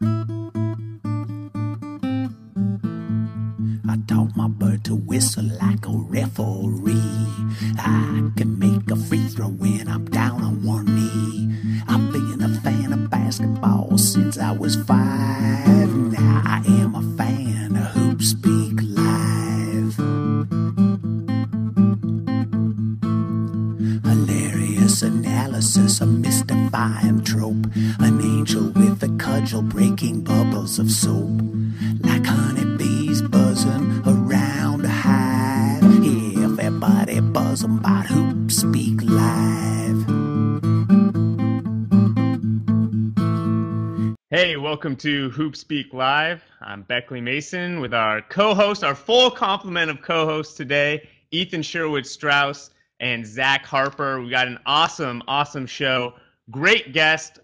I taught my bird to whistle like a referee. I can make a free throw when I'm down on one knee. I've been a fan of basketball since I was 5. Now I am a fan of HoopSpeak Live. Hilarious analysis, a mystifying trope. An angel with a cudgel breaking bubbles of soap. Like honeybees buzzing around a hive. Yeah, everybody buzzing about HoopSpeak Live. Hey, welcome to HoopSpeak Live. I'm Beckley Mason with our co-host, our full complement of co-hosts today, Ethan Sherwood-Strauss and Zach Harper. We got an awesome show. Great guest,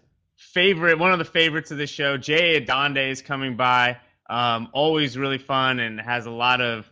one of the favorites of the show, Jay Adande is coming by. Always really fun and has a lot of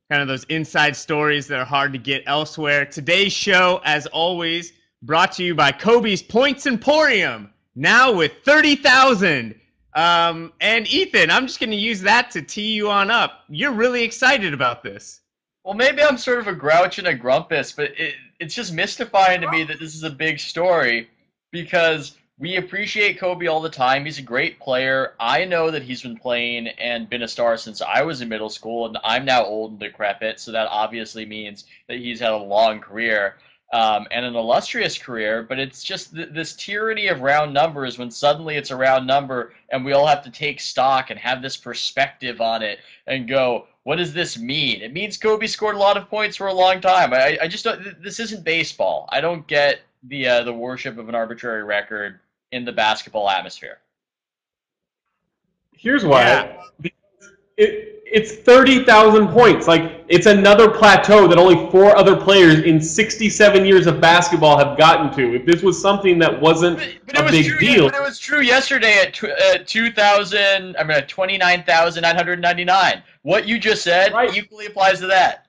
kind of those inside stories that are hard to get elsewhere. Today's show, as always, brought to you by Kobe's Points Emporium, now with 30,000. And Ethan, I'm just going to use that to tee you on up. You're really excited about this. Well, maybe I'm sort of a grouch and a grumpus, but it's just mystifying to me that this is a big story because we appreciate Kobe all the time. He's a great player. I know that he's been playing and been a star since I was in middle school, and I'm now old and decrepit, so that obviously means that he's had a long career and an illustrious career, but it's just this tyranny of round numbers when suddenly it's a round number and we all have to take stock and have this perspective on it and go, what does this mean? It means Kobe scored a lot of points for a long time. I just don't, this isn't baseball. I don't get the worship of an arbitrary record in the basketball atmosphere. Here's why. Yeah. It's 30,000 points. Like, it's another plateau that only 4 other players in 67 years of basketball have gotten to. If this was something that wasn't a big deal. But it was true yesterday at 29,999. What you just said equally applies to that.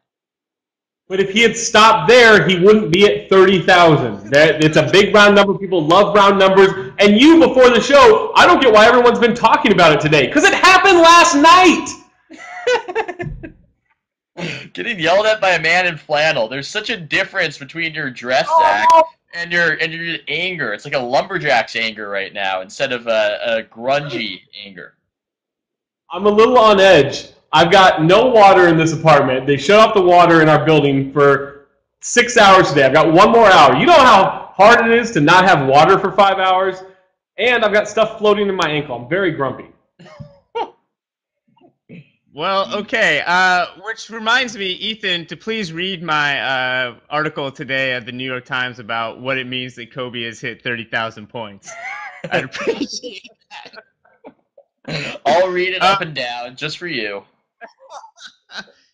But if he had stopped there, he wouldn't be at 30,000. It's a big round number. People love round numbers. And you, before the show, I don't get why everyone's been talking about it today. Because it happened last night. Getting yelled at by a man in flannel. There's such a difference between your dress, Zach, and your anger. It's like a lumberjack's anger right now instead of a grungy anger. I'm a little on edge. I've got no water in this apartment. They shut off the water in our building for 6 hours today. I've got 1 more hour. You know how hard it is to not have water for 5 hours? And I've got stuff floating in my ankle. I'm very grumpy. Well, okay. Which reminds me, Ethan, to please read my article today at the New York Times about what it means that Kobe has hit 30,000 points. I'd appreciate that. I'll read it up and down just for you.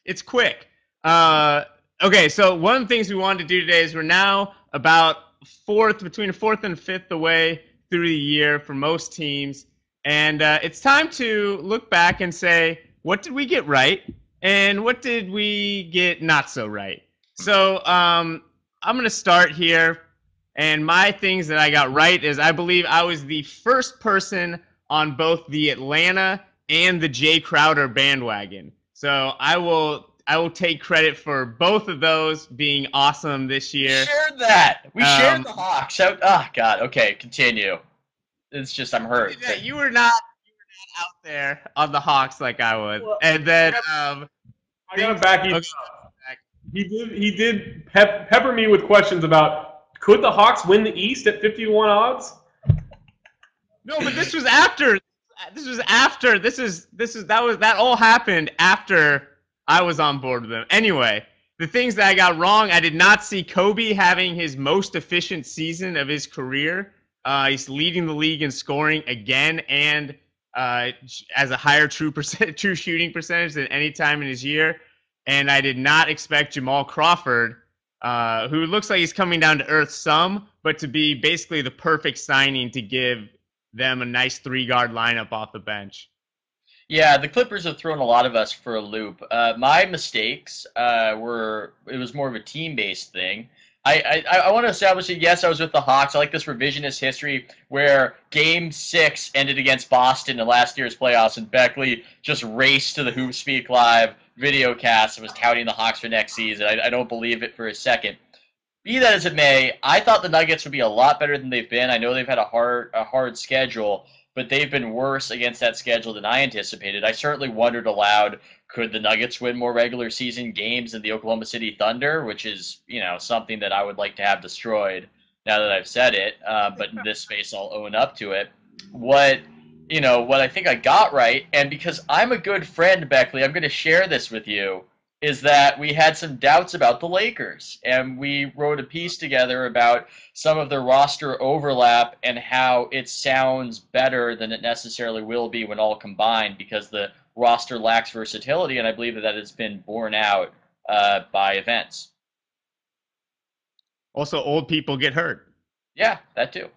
It's quick. Okay, so one of the things we wanted to do today is we're now about between 4th and 5th away through the year for most teams. And it's time to look back and say, what did we get right? And what did we get not so right? So I'm going to start here. And my things that I got right is I believe I was the first person on both the Atlanta and the Jay Crowder bandwagon. So I will take credit for both of those being awesome this year. We shared that. We shared the Hawks. Oh, God. Okay, continue. It's just I'm hurt. Yeah, you were not out there on the Hawks like I was. Well, and then I gotta back you up. He did pepper me with questions about could the Hawks win the East at 51 odds? No, but this was after. That all happened after I was on board with them. Anyway, the things that I got wrong, I did not see Kobe having his most efficient season of his career. He's leading the league in scoring again, and as a higher true shooting percentage than any time in his year. And I did not expect Jamal Crawford, who looks like he's coming down to earth some, but to be basically the perfect signing to give them a nice 3-guard lineup off the bench. Yeah, the Clippers have thrown a lot of us for a loop. My mistakes it was more of a team-based thing. I want to establish that, yes, I was with the Hawks. I like this revisionist history where Game 6 ended against Boston in last year's playoffs, and Beckley just raced to the HoopSpeak Live video cast and was touting the Hawks for next season. I don't believe it for a second. Be that as it may, I thought the Nuggets would be a lot better than they've been. I know they've had a hard schedule, but they've been worse against that schedule than I anticipated. I certainly wondered aloud, could the Nuggets win more regular season games than the Oklahoma City Thunder, which is, something that I would like to have destroyed now that I've said it. But in this space, I'll own up to it. What I think I got right, and because I'm a good friend, Beckley, I'm going to share this with you, is that we had some doubts about the Lakers, and we wrote a piece together about some of their roster overlap and how it sounds better than it necessarily will be when all combined, because the roster lacks versatility, and I believe that has been borne out by events. Also, old people get hurt. Yeah, that too.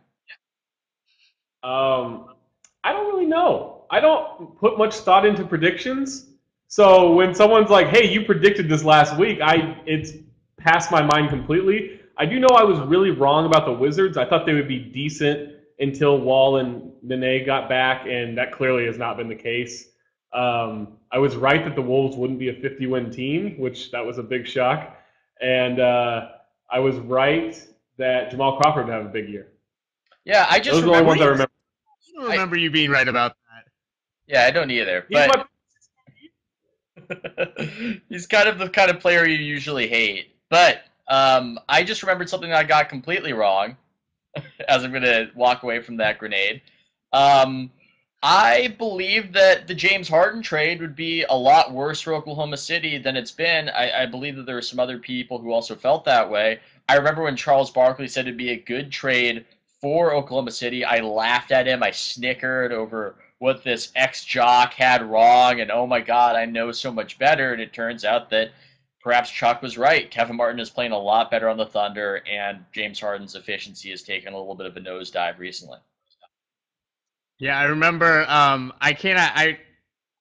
I don't really know. I don't put much thought into predictions. So when someone's like, "Hey, you predicted this last week," it's passed my mind completely. I do know I was really wrong about the Wizards. I thought they would be decent until Wall and Nene got back, and that clearly has not been the case. I was right that the Wolves wouldn't be a 50-win team, which that was a big shock. And I was right that Jamal Crawford would have a big year. Yeah, I just Those are the only ones I remember. I don't remember you being right about that. Yeah, I don't either. But he's kind of the kind of player you usually hate. But I just remembered something that I got completely wrong as I'm going to walk away from that grenade. I believe that the James Harden trade would be a lot worse for Oklahoma City than it's been. I believe that there were some other people who also felt that way. I remember when Charles Barkley said it'd be a good trade for Oklahoma City. I laughed at him. I snickered over what this ex-jock had wrong, and oh my God, I know so much better. And it turns out that perhaps Chuck was right. Kevin Martin is playing a lot better on the Thunder, and James Harden's efficiency has taken a little bit of a nosedive recently. Yeah, I remember. I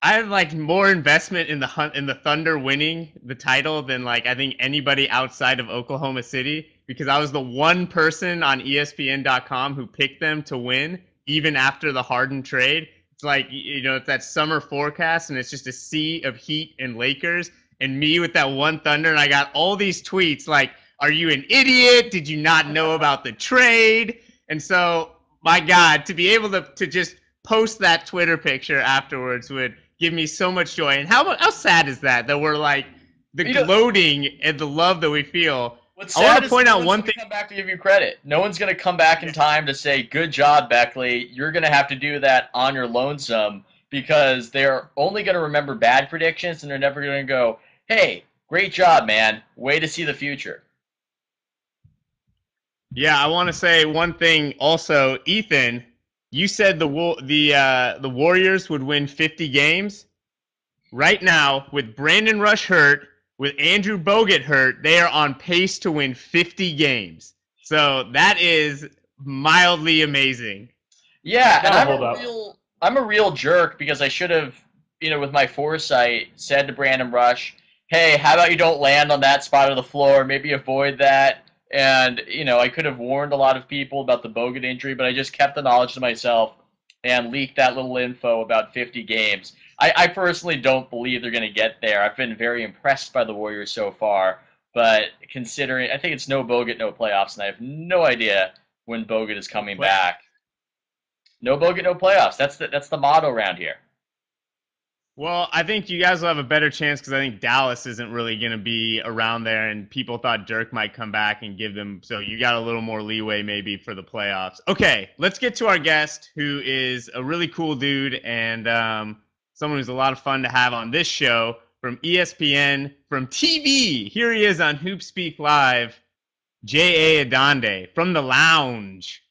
have like more investment in the Thunder winning the title than like I think anybody outside of Oklahoma City, because I was the one person on ESPN.com who picked them to win even after the Harden trade. It's like, it's that summer forecast, and it's just a sea of Heat and Lakers, and me with that one Thunder, and I got all these tweets like, "Are you an idiot? Did you not know about the trade?" And so, my God, to be able to just post that Twitter picture afterwards would give me so much joy. And how sad is that we're like the gloating and the love that we feel. What's I want to point out one thing. Come back to give you credit. No one's going to come back in time to say, "Good job, Beckley." You're going to have to do that on your lonesome, because they're only going to remember bad predictions, and they're never going to go, "Hey, great job, man. Way to see the future." Yeah, I want to say one thing also, Ethan. You said the Warriors would win 50 games. Right now, with Brandon Rush hurt, with Andrew Bogut hurt, they are on pace to win 50 games. So that is mildly amazing. Yeah, and I'm a real jerk, because I should have, with my foresight, said to Brandon Rush, "Hey, how about you don't land on that spot of the floor? Maybe avoid that." And, I could have warned a lot of people about the Bogut injury, but I just kept the knowledge to myself and leaked that little info about 50 games. I personally don't believe they're going to get there. I've been very impressed by the Warriors so far, but considering, I think it's no Bogut, no playoffs, and I have no idea when Bogut is coming back. No Bogut, no playoffs. That's the motto around here. Well, I think you guys will have a better chance, because I think Dallas isn't really going to be around there, and people thought Dirk might come back and give them, so you got a little more leeway maybe for the playoffs. Okay, let's get to our guest, who is a really cool dude and someone who's a lot of fun to have on this show, from ESPN, from TV. Here he is on HoopSpeak Live, J.A. Adande, from the lounge.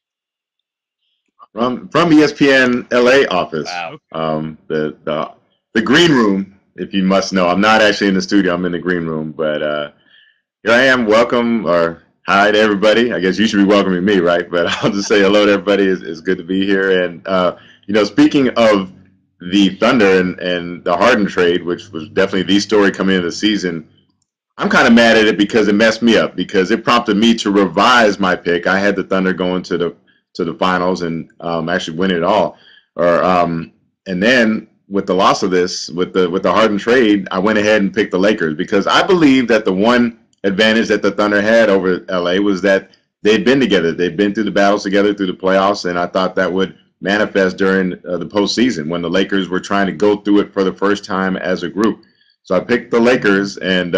From ESPN LA office. Wow. The green room, if you must know. I'm not actually in the studio. I'm in the green room. But here I am. Welcome, or hi to everybody. I guess you should be welcoming me, right? But I'll just say hello to everybody. It's good to be here. And, speaking of the Thunder and the Harden trade, which was definitely the story coming into the season, I'm kind of mad at it because it messed me up, because it prompted me to revise my pick. I had the Thunder going to the finals and actually win it all. And then with the loss of this, with the Harden trade, I went ahead and picked the Lakers, because I believe that the one advantage that the Thunder had over LA was that they'd been together. They'd been through the battles together through the playoffs, and I thought that would manifest during the postseason when the Lakers were trying to go through it for the first time as a group. So I picked the Lakers, and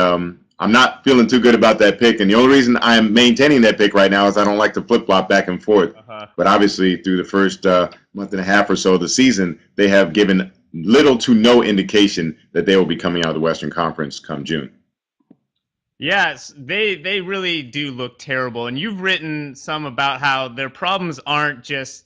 I'm not feeling too good about that pick. And the only reason I'm maintaining that pick right now is I don't like to flip-flop back and forth. But obviously, through the first month and a half or so of the season, they have given little to no indication that they will be coming out of the Western Conference come June. Yes, they really do look terrible. And you've written some about how their problems aren't just,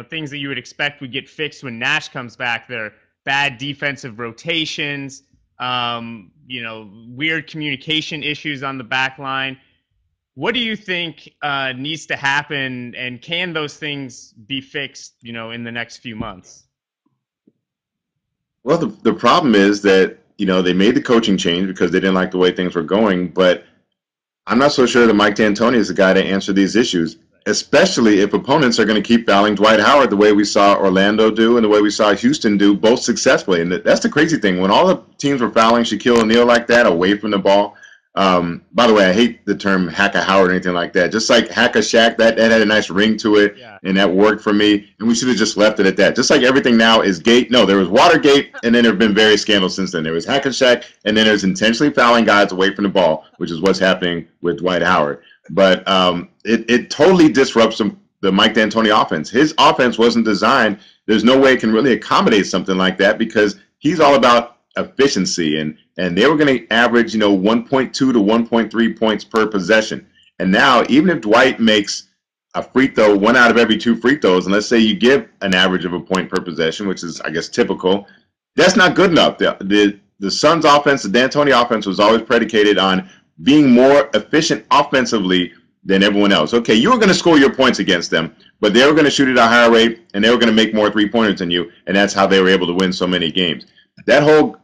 things that you would expect would get fixed when Nash comes back. They're bad defensive rotations, weird communication issues on the back line. What do you think needs to happen, and can those things be fixed, in the next few months? Well, the problem is that, they made the coaching change because they didn't like the way things were going, but I'm not so sure that Mike D'Antoni is the guy to answer these issues, especially if opponents are going to keep fouling Dwight Howard the way we saw Orlando do and the way we saw Houston do, both successfully. And that's the crazy thing. When all the teams were fouling Shaquille O'Neal like that away from the ball, by the way, I hate the term hack-a-Howard or anything like that. Just like hack-a-Shaq, that had a nice ring to it, and that worked for me. And we should have just left it at that. Just like everything now is gate. No, there was Watergate, and then there have been various scandals since then. There was hack-a-Shaq, and then there's intentionally fouling guys away from the ball, which is what's happening with Dwight Howard. But it totally disrupts the Mike D'Antoni offense. His offense wasn't designed. There's no way it can really accommodate something like that, because he's all about efficiency, and they were going to average 1.2 to 1.3 points per possession. And now, even if Dwight makes a free throw, 1 out of every 2 free throws, and let's say you give an average of a point per possession, which is, I guess, typical, that's not good enough. The Suns offense, the D'Antoni offense, was always predicated on being more efficient offensively than everyone else. Okay, you were going to score your points against them, but they were going to shoot at a higher rate, and they were going to make more three-pointers than you, and that's how they were able to win so many games. That whole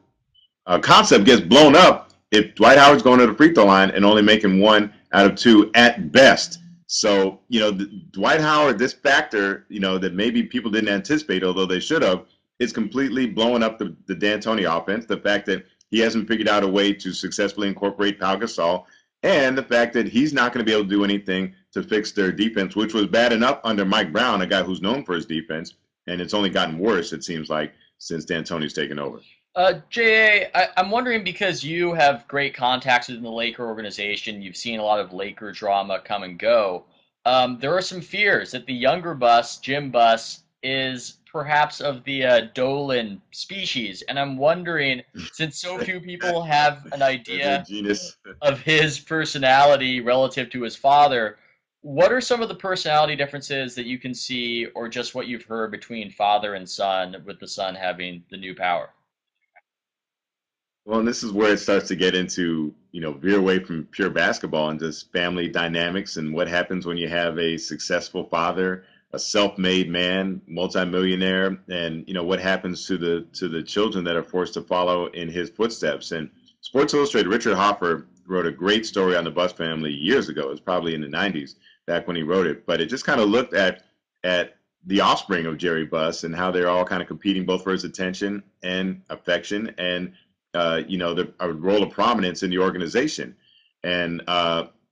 concept gets blown up if Dwight Howard's going to the free throw line and only making 1 out of 2 at best. So, Dwight Howard, this factor, that maybe people didn't anticipate, although they should have, is completely blowing up the D'Antoni offense. The fact that he hasn't figured out a way to successfully incorporate Pau Gasol, and the fact that he's not going to be able to do anything to fix their defense, which was bad enough under Mike Brown, a guy who's known for his defense, and it's only gotten worse, it seems like, since D'Antoni's taken over. I'm wondering, because you have great contacts within the Laker organization, you've seen a lot of Laker drama come and go. There are some fears that the younger Buss, Jim Buss, is perhaps of the Dolan species. And I'm wondering, since so few people have an idea of his personality relative to his father, what are some of the personality differences that you can see, or just what you've heard between father and son, with the son having the new power? Well, and this is where it starts to get into, veer away from pure basketball and just family dynamics and what happens when you have a successful father, a self-made man, multimillionaire, and, what happens to the children that are forced to follow in his footsteps. And Sports Illustrated, Richard Hoffer wrote a great story on the Buss family years ago. It was probably in the 90s, back when he wrote it. But it just kind of looked at the offspring of Jerry Buss and how they're all kind of competing both for his attention and affection and a role of prominence in the organization. And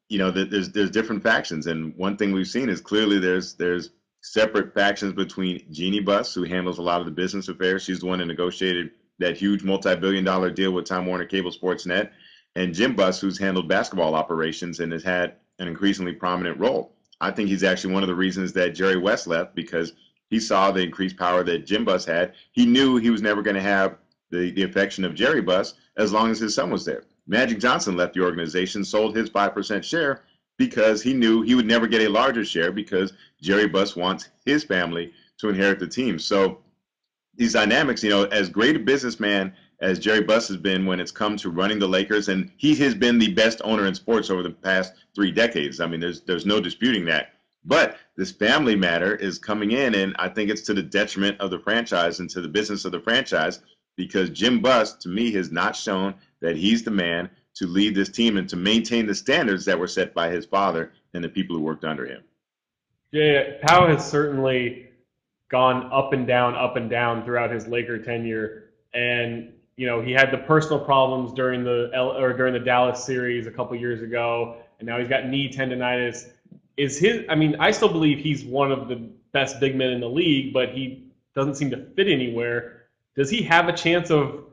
there's different factions, and one thing we've seen is clearly there's separate factions between Jeannie Buss, who handles a lot of the business affairs. She's the one that negotiated that huge multi-billion-dollar deal with Time Warner Cable Sports Net, and Jim Buss, who's handled basketball operations and has had an increasingly prominent role. I think he's actually one of the reasons that Jerry West left, because he saw the increased power that Jim Buss had. He knew he was never going to have the affection of Jerry Buss as long as his son was there. Magic Johnson left the organization, sold his 5% share, because he knew he would never get a larger share, because Jerry Buss wants his family to inherit the team. So these dynamics, as great a businessman as Jerry Buss has been when it's come to running the Lakers, and he has been the best owner in sports over the past 3 decades. I mean, there's no disputing that. But this family matter is coming in, and I think it's to the detriment of the franchise and to the business of the franchise, because Jim Buss, to me, has not shown that he's the man to lead this team and to maintain the standards that were set by his father and the people who worked under him. Yeah, Powell has certainly gone up and down throughout his Laker tenure. And, he had the personal problems during the Dallas series a couple years ago, and now he's got knee tendonitis. I still believe he's one of the best big men in the league, but he doesn't seem to fit anywhere. Does he have a chance of,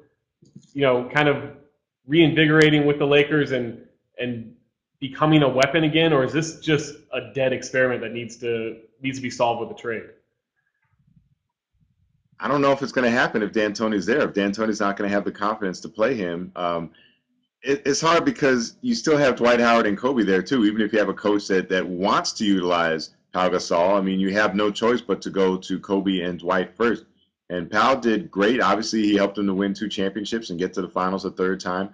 kind of reinvigorating with the Lakers and becoming a weapon again, or is this just a dead experiment that needs to be solved with a trade? I don't know if it's going to happen if D'Antoni's there. If D'Antoni's not going to have the confidence to play him, it's hard because you still have Dwight Howard and Kobe there too. Even if you have a coach that wants to utilize Pau Gasol, I mean, you have no choice but to go to Kobe and Dwight first. And Pau did great. Obviously, he helped them to win 2 championships and get to the finals a 3rd time.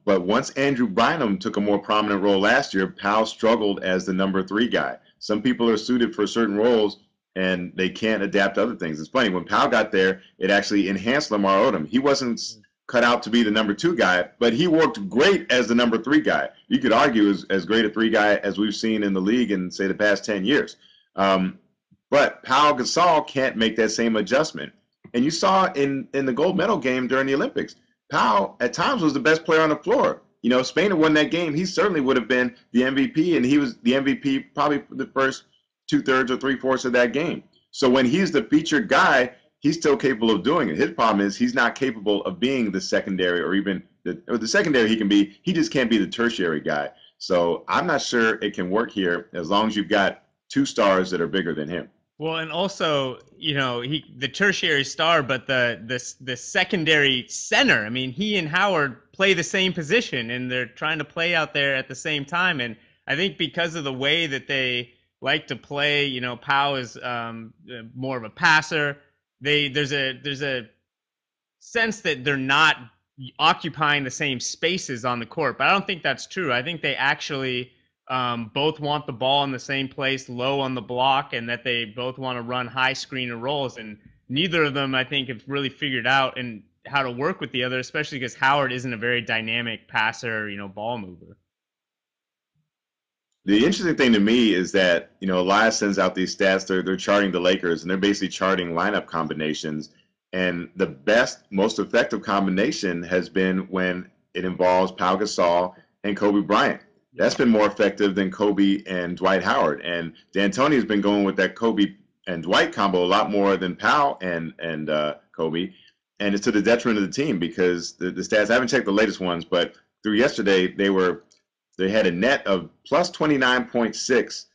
But once Andrew Bynum took a more prominent role last year, Pau struggled as the number 3 guy. Some people are suited for certain roles, and they can't adapt to other things. It's funny, when Pau got there, it actually enhanced Lamar Odom. He wasn't cut out to be the number 2 guy, but he worked great as the number 3 guy. You could argue as great a 3 guy as we've seen in the league in, say, the past 10 years. But Pau Gasol can't make that same adjustment. And you saw in the gold medal game during the Olympics, Pau at times was the best player on the floor. Spain had won that game. He certainly would have been the MVP, and he was the MVP probably for the first 2/3 or 3/4 of that game. So when he's the featured guy, he's still capable of doing it. His problem is he's not capable of being the secondary or even the secondary he can be. He just can't be the tertiary guy. So I'm not sure it can work here as long as you've got 2 stars that are bigger than him. Well, and also, the tertiary star, but the secondary center. I mean, he and Howard play the same position, and they're trying to play out there at the same time. And I think because of the way that they like to play, Pau is more of a passer. There's a sense that they're not occupying the same spaces on the court, but I don't think that's true. I think they actually both want the ball in the same place, low on the block, and that they both want to run high screener rolls. And neither of them, I think, have really figured out how to work with the other, especially because Howard isn't a very dynamic passer, ball mover. The interesting thing to me is that, Elias sends out these stats. They're charting the Lakers, and they're basically charting lineup combinations. And the best, most effective combination has been when it involves Pau Gasol and Kobe Bryant. That's been more effective than Kobe and Dwight Howard. And D'Antoni has been going with that Kobe and Dwight combo a lot more than Pau and Kobe. And it's to the detriment of the team because the stats, I haven't checked the latest ones, but through yesterday, they had a net of plus 29.6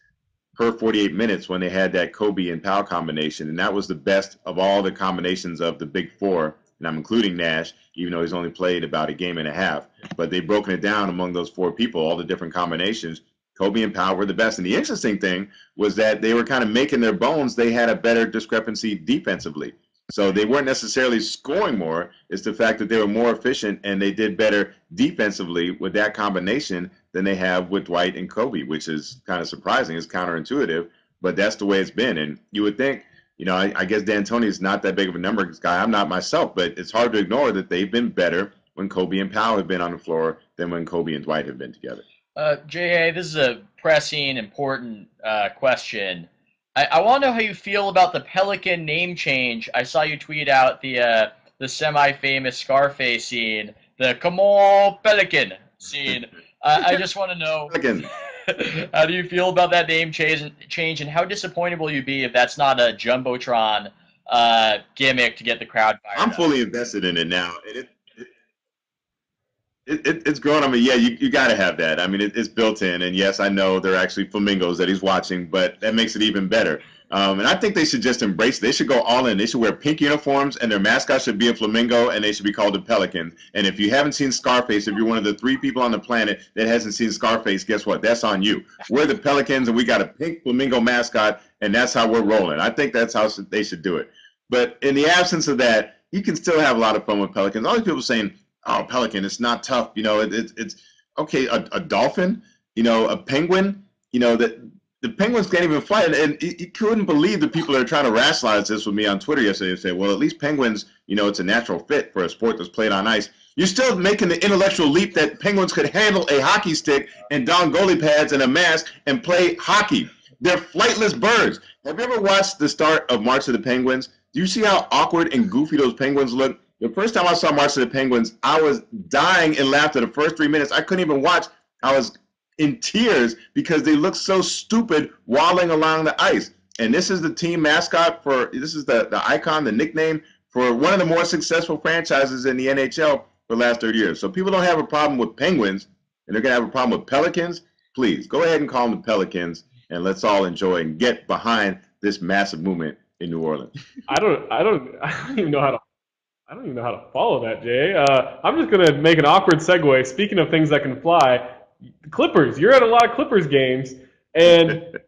per 48 minutes when they had that Kobe and Pau combination. And that was the best of all the combinations of the big 4. And I'm including Nash, even though he's only played about a game and a half. But they've broken it down among those 4 people, all the different combinations. Kobe and Pau were the best. And the interesting thing was that they were kind of making their bones. They had a better discrepancy defensively. So they weren't necessarily scoring more. It's the fact that they were more efficient and they did better defensively with that combination than they have with Dwight and Kobe, which is kind of surprising. It's counterintuitive, but that's the way it's been. And you would think, I guess D'Antoni is not that big of a numbers guy. I'm not myself, but it's hard to ignore that they've been better when Kobe and Pau have been on the floor than when Kobe and Dwight have been together. J.A., this is a pressing, important question. I want to know how you feel about the Pelican name change. I saw you tweet out the semi-famous Scarface scene, the "Come on, Pelican" scene. I just want to know, how do you feel about that name change, and how disappointed will you be if that's not a Jumbotron gimmick to get the crowd fired up? I'm fully invested in it now. It's grown on me. Yeah, you got to have that. I mean, it's built in. And yes, I know they're actually flamingos that he's watching, but that makes it even better. And I think they should just embrace it. They should go all in. They should wear pink uniforms, and their mascot should be a flamingo, and they should be called the Pelicans. And if you haven't seen Scarface, if you're one of the 3 people on the planet that hasn't seen Scarface, guess what? That's on you. We're the Pelicans, and we got a pink flamingo mascot, and that's how we're rolling. I think that's how they should do it. But in the absence of that, you can still have a lot of fun with Pelicans. All these people saying, "Oh, Pelican, it's not tough." It's okay. A dolphin, a penguin, that the Penguins can't even fight. And he couldn't believe the people that are trying to rationalize this with me on Twitter yesterday and say, well, at least Penguins, it's a natural fit for a sport that's played on ice. You're still making the intellectual leap that Penguins could handle a hockey stick and don goalie pads and a mask and play hockey. They're flightless birds. Have you ever watched the start of March of the Penguins? Do you see how awkward and goofy those Penguins look? The first time I saw March of the Penguins, I was dying in laughter the first 3 minutes. I couldn't even watch. I was in tears because they look so stupid waddling along the ice. And this is the team mascot this is the icon, the nickname for one of the more successful franchises in the NHL for the last 30 years. So people don't have a problem with Penguins, and they're going to have a problem with Pelicans. Please go ahead and call them the Pelicans, and let's all enjoy and get behind this massive movement in New Orleans. I don't even know how to follow that, Jay. I'm just going to make an awkward segue. Speaking of things that can fly, the Clippers. You're at a lot of Clippers games, and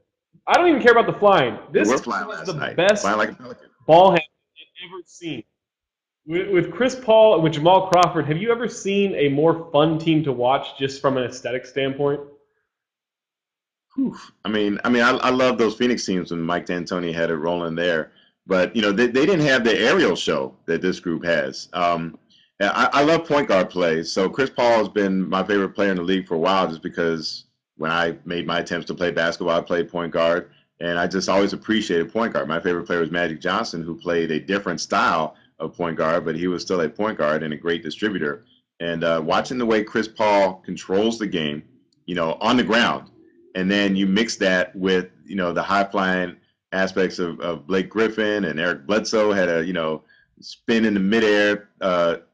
I don't even care about the flying. This is the best ball handling I've ever seen. With Chris Paul and with Jamal Crawford, have you ever seen a more fun team to watch just from an aesthetic standpoint? I mean, I love those Phoenix teams when Mike D'Antoni had it rolling there, but they didn't have the aerial show that this group has. I love point guard play. So Chris Paul has been my favorite player in the league for a while, just because when I made my attempts to play basketball, I played point guard, and I just always appreciated point guard. My favorite player was Magic Johnson, who played a different style of point guard, but he was still a point guard and a great distributor. And watching the way Chris Paul controls the game, on the ground, and then you mix that with, the high-flying aspects of Blake Griffin, and Eric Bledsoe had a, spin in the midair,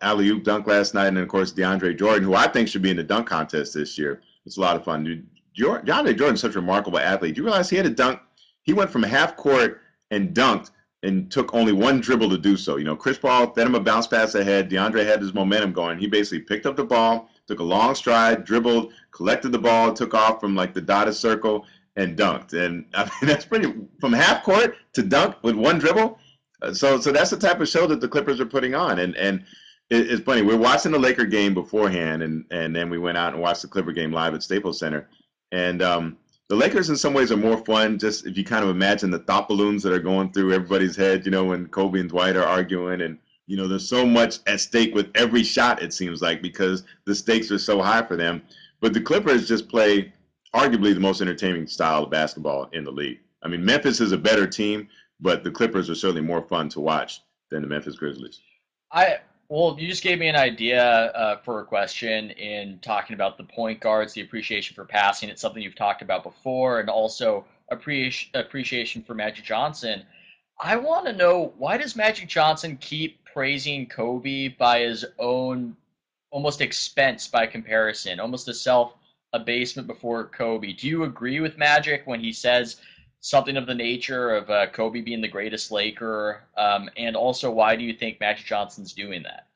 alley-oop dunk last night, and of course DeAndre Jordan, who I think should be in the dunk contest this year. It's a lot of fun. Dude, DeAndre Jordan's such a remarkable athlete. Do you realize he had a dunk? He went from half court and dunked and took only one dribble to do so. Chris Paul fed him a bounce pass ahead. DeAndre had his momentum going. He basically picked up the ball, took a long stride, dribbled, collected the ball, took off from like the dotted circle, and dunked. And I mean, that's pretty, from half court to dunk with one dribble. So that's the type of show that the Clippers are putting on. And it's funny. We're watching the Laker game beforehand, and then we went out and watched the Clipper game live at Staples Center. And the Lakers in some ways are more fun, just if you kind of imagine the thought balloons that are going through everybody's head, when Kobe and Dwight are arguing. And, there's so much at stake with every shot, it seems like, because the stakes are so high for them. But the Clippers just play arguably the most entertaining style of basketball in the league. I mean, Memphis is a better team, but the Clippers are certainly more fun to watch than the Memphis Grizzlies. Well, you just gave me an idea for a question in talking about the point guards, the appreciation for passing. It's something you've talked about before, and also appreciation for Magic Johnson. I want to know, why does Magic Johnson keep praising Kobe by his own almost expense by comparison, almost a self-abasement before Kobe? Do you agree with Magic when he says something of the nature of Kobe being the greatest Laker? And also, why do you think Magic Johnson's doing that?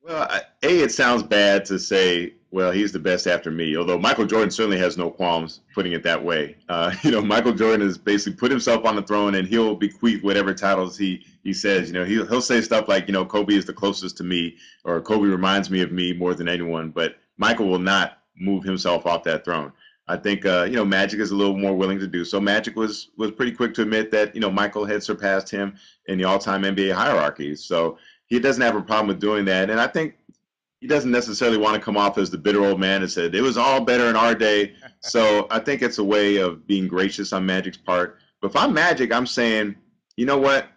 Well, it sounds bad to say, well, he's the best after me, although Michael Jordan certainly has no qualms putting it that way. Michael Jordan has basically put himself on the throne, and he'll bequeath whatever titles he says. He'll say stuff like, Kobe is the closest to me, or Kobe reminds me of me more than anyone, but Michael will not move himself off that throne. I think, Magic is a little more willing to do so. Magic was pretty quick to admit that, Michael had surpassed him in the all-time NBA hierarchy. So he doesn't have a problem with doing that. And I think he doesn't necessarily want to come off as the bitter old man and said, it was all better in our day. So I think it's a way of being gracious on Magic's part. But if I'm Magic, I'm saying, you know what?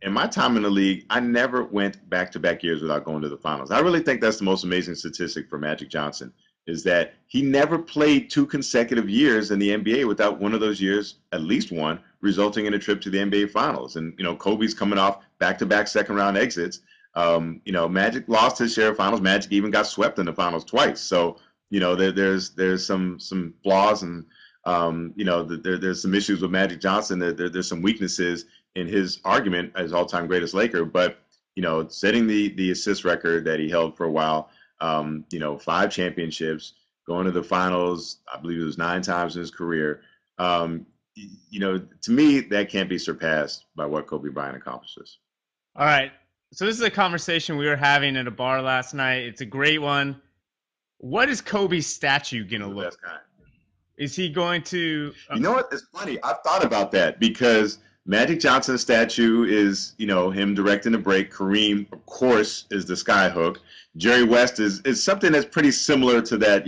In my time in the league, I never went back-to-back years without going to the finals. I really think that's the most amazing statistic for Magic Johnson, is that he never played 2 consecutive years in the NBA without one of those years, at least one, resulting in a trip to the NBA Finals. And, Kobe's coming off back-to-back second-round exits. Magic lost his share of finals. Magic even got swept in the finals twice. So, there's some flaws, and, there's some issues with Magic Johnson. There's some weaknesses in his argument as all-time greatest Laker. But, setting the assist record that he held for a while, 5 championships, going to the finals, I believe it was 9 times in his career. To me, that can't be surpassed by what Kobe Bryant accomplishes. All right. So this is a conversation we were having at a bar last night. It's a great one. What is Kobe's statue gonna The look? best kind. Is he going to? You know what? It's funny. I've thought about that because Magic Johnson's statue is, him directing the break. Kareem, of course, is the skyhook. Jerry West is something that's pretty similar to that,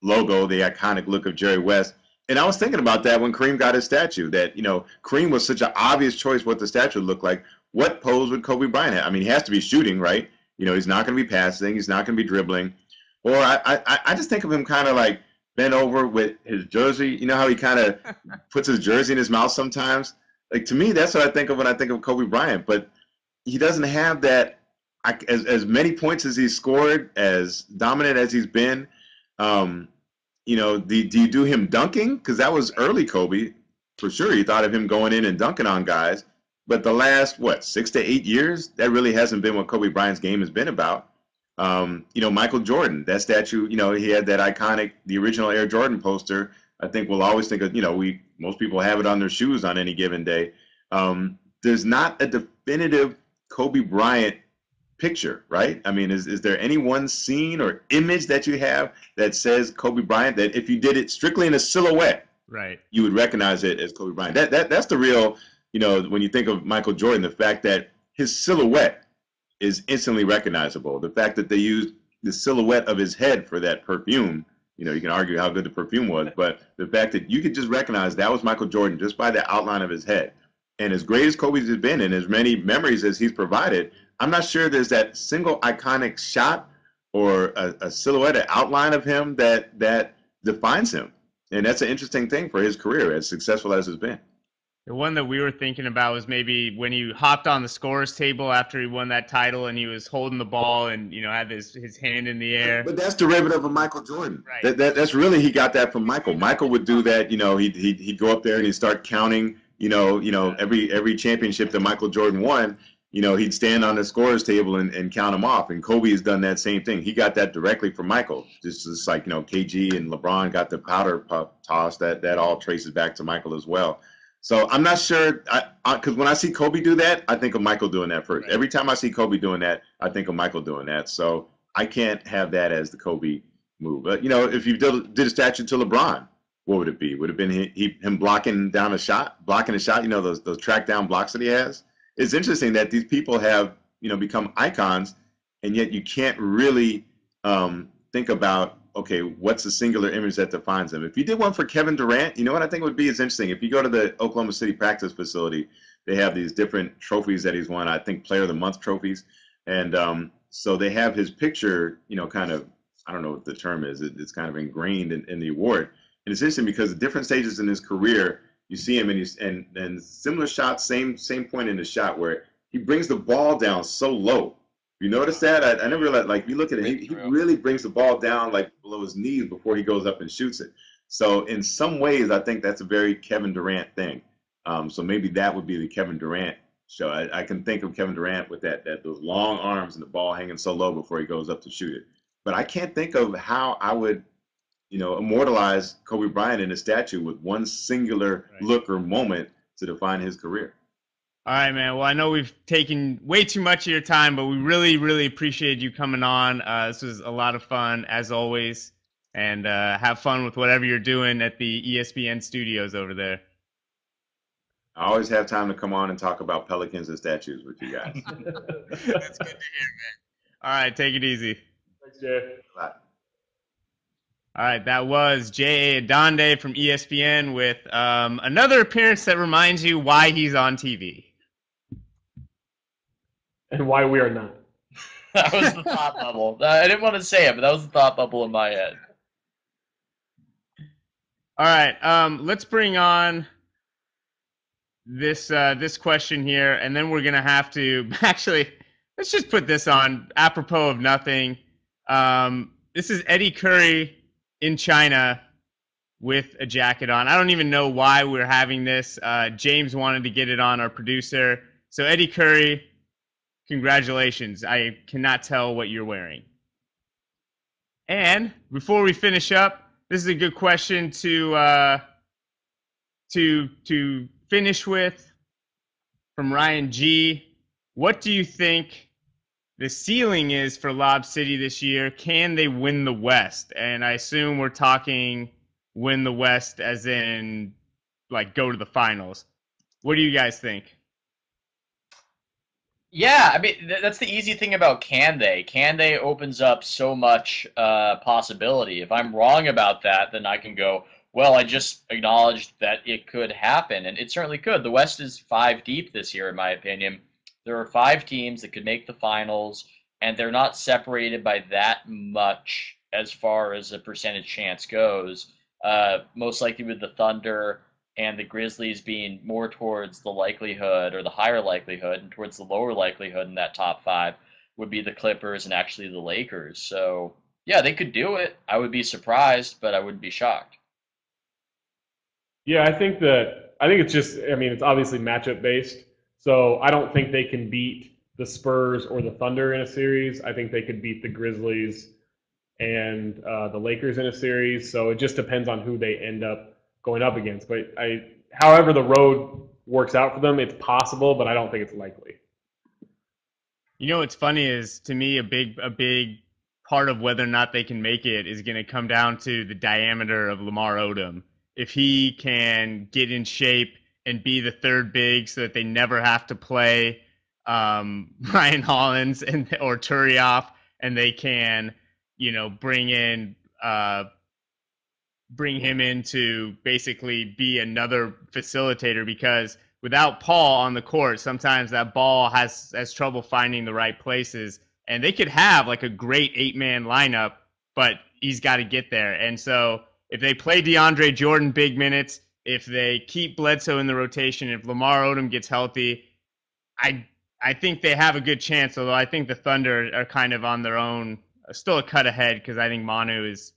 logo, the iconic look of Jerry West. And I was thinking about that when Kareem got his statue, that, Kareem was such an obvious choice what the statue would look like. What pose would Kobe Bryant have? I mean, he has to be shooting, right? He's not going to be passing. He's not going to be dribbling. Or I just think of him kind of like bent over with his jersey. You know how he kind of puts his jersey in his mouth sometimes? Like, to me, that's what I think of when I think of Kobe Bryant. But he doesn't have that, as many points as he's scored, as dominant as he's been. Do you do him dunking? Because that was early Kobe. For sure, you thought of him going in and dunking on guys. But the last, 6 to 8 years, that really hasn't been what Kobe Bryant's game has been about. Michael Jordan, that statue, he had that iconic, the original Air Jordan poster. I think we'll always think of, most people have it on their shoes on any given day. There's not a definitive Kobe Bryant picture, right? I mean, is there any one scene or image that you have that says Kobe Bryant, that if you did it strictly in a silhouette, right, you would recognize it as Kobe Bryant? That's the real, when you think of Michael Jordan, the fact that his silhouette is instantly recognizable. The fact that they used the silhouette of his head for that perfume, you can argue how good the perfume was, but the fact that you could just recognize that was Michael Jordan just by the outline of his head. And as great as Kobe's has been and as many memories as he's provided, I'm not sure there's that single iconic shot or a silhouette, an outline of him that defines him. And that's an interesting thing for his career, as successful as it's been. The one that we were thinking about was maybe when he hopped on the scorer's table after he won that title and he was holding the ball and, had his hand in the air. But that's derivative of Michael Jordan. Right. That's really, he got that from Michael. Michael would do that, he'd go up there and he'd start counting, every championship that Michael Jordan won, he'd stand on the scorer's table and count them off. And Kobe has done that same thing. He got that directly from Michael. Just like, KG and LeBron got the powder puff toss, that all traces back to Michael as well. So I'm not sure, because when I see Kobe do that, I think of Michael doing that first. Right. Every time I see Kobe doing that, I think of Michael doing that. So I can't have that as the Kobe move. But, if you did a statue to LeBron, what would it be? Would it have been him blocking a shot, those track down blocks that he has? It's interesting that these people have, become icons, and yet you can't really think about, okay, what's the singular image that defines them? If you did one for Kevin Durant, what I think would be is interesting. If you go to the Oklahoma City practice facility, they have these different trophies that he's won, I think Player of the Month trophies. And so they have his picture, kind of, I don't know what the term is, it's kind of ingrained in the award. And it's interesting because at different stages in his career, you see him and similar shots, same point in the shot where he brings the ball down so low. You notice that? I never realized, like, you look at it, he really brings the ball down, like, below his knees before he goes up and shoots it. So in some ways, I think that's a very Kevin Durant thing. So maybe that would be the Kevin Durant show. I can think of Kevin Durant with those long arms and the ball hanging so low before he goes up to shoot it. But I can't think of how I would, immortalize Kobe Bryant in a statue with one singular look or moment to define his career. All right, man. Well, I know we've taken way too much of your time, but we really, really appreciate you coming on. This was a lot of fun, as always. And have fun with whatever you're doing at the ESPN studios over there. I always have time to come on and talk about Pelicans and statues with you guys. That's good to hear, man. All right, take it easy. Thanks, Jay. Bye. All right, that was J.A. Adande from ESPN with another appearance that reminds you why he's on TV. And why we are not. That was the thought bubble. I didn't want to say it, but that was the thought bubble in my head. All right, let's bring on this question here, and then we're gonna have to actually let's just put this on apropos of nothing. This is Eddie Curry in China with a jacket on. I don't even know why we're having this. James wanted to get it on, our producer. So Eddie Curry, congratulations. I cannot tell what you're wearing. And before we finish up, this is a good question to finish with from Ryan G. What do you think the ceiling is for Lob City this year. Can they win the West? And I assume we're talking win the West as in like go to the finals. What do you guys think? Yeah, I mean that's the easy thing about can they? Can they opens up so much possibility. If I'm wrong about that, then I can go, well, I just acknowledged that it could happen, and it certainly could. The West is 5 deep this year, in my opinion. There are 5 teams that could make the finals, and they're not separated by that much as far as a percentage chance goes. Most likely with the Thunder and the Grizzlies being more towards the likelihood or the higher likelihood and towards the lower likelihood in that top 5 would be the Clippers and actually the Lakers. So, yeah, they could do it. I would be surprised, but I wouldn't be shocked. Yeah, I think it's just, I mean, it's obviously matchup based. So I don't think they can beat the Spurs or the Thunder in a series. I think they could beat the Grizzlies and the Lakers in a series. So it just depends on who they end up going up against. But however the road works out for them, it's possible, but I don't think it's likely. You know what's funny is, to me, a big part of whether or not they can make it is going to come down to the diameter of Lamar Odom. If he can get in shape and be the third big so that they never have to play Ryan Hollins or Turioff, and they can, bring him in to basically be another facilitator, because without Paul on the court, sometimes that ball has trouble finding the right places, and they could have like a great 8-man lineup, but he's got to get there. And so if they play DeAndre Jordan big minutes, if they keep Bledsoe in the rotation, if Lamar Odom gets healthy, I think they have a good chance, although I think the Thunder are kind of on their own, still a cut ahead, because I think Manu is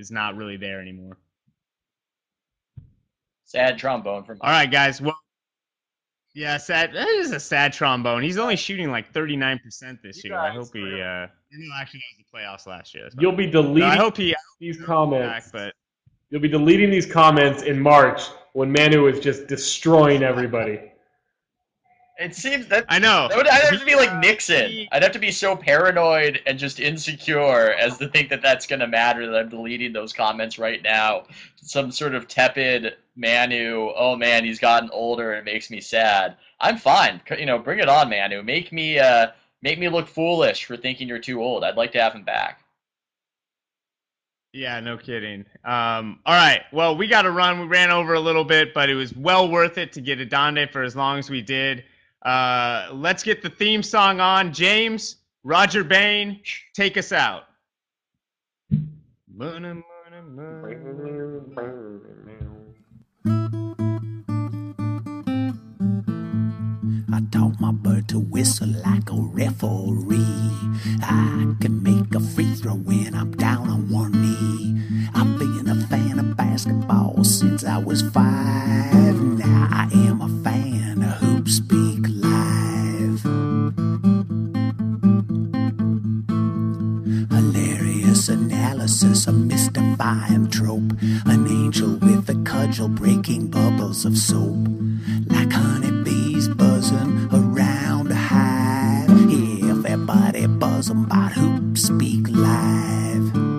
not really there anymore. Sad trombone from. All right, guys. Well, yeah, sad. That is a sad trombone. He's only shooting like 39% this year. I hope he. Actually, that was the playoffs last year. You'll be deleting these comments. But you'll be deleting these comments in March when Manu is just destroying everybody. It seems that I know. I'd have to be like Nixon. I'd have to be so paranoid and just insecure as to think that that's going to matter that I'm deleting those comments right now. Some sort of tepid Manu. Oh man, he's gotten older and it makes me sad. I'm fine. Bring it on, Manu. Make me look foolish for thinking you're too old. I'd like to have him back. Yeah, no kidding. All right. Well, we got to run. We ran over a little bit, but it was well worth it to get Adande for as long as we did. Let's get the theme song on. James, Roger Bain, take us out. I taught my bird to whistle like a referee. I can make a free throw when I'm down on one knee. I've been a fan of basketball since I was 5. Now I am a fan of HoopSpeak Live. Hilarious analysis, a mystifying trope. An angel with a cudgel breaking bubbles of soap. Like honeybees buzzing around a hive. Everybody buzzing about HoopSpeak Live.